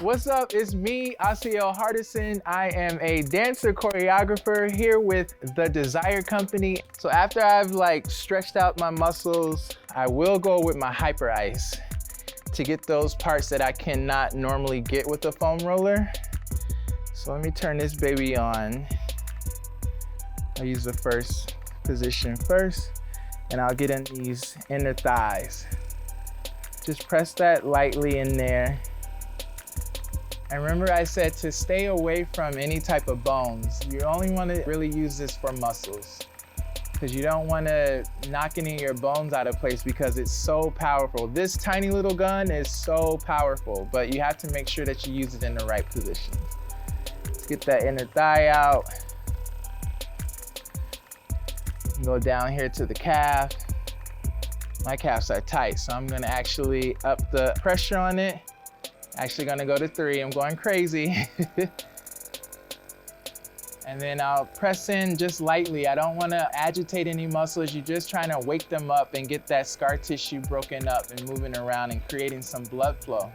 What's up? It's me, Asiel Hardison. I am a dancer choreographer here with the Desire Company. So after I've stretched out my muscles, I will go with my Hyperice to get those parts that I cannot normally get with the foam roller. So let me turn this baby on. I'll use the first position first, and I'll get in these inner thighs. Just press that lightly in there. And remember I said to stay away from any type of bones. You only want to really use this for muscles, because you don't want to knock any of your bones out of place because it's so powerful. This tiny little gun is so powerful, but you have to make sure that you use it in the right position. Let's get that inner thigh out. Go down here to the calf. My calves are tight, so I'm gonna actually up the pressure on it. Actually gonna go to 3, I'm going crazy. And then I'll press in just lightly. I don't wanna agitate any muscles. You're just trying to wake them up and get that scar tissue broken up and moving around and creating some blood flow.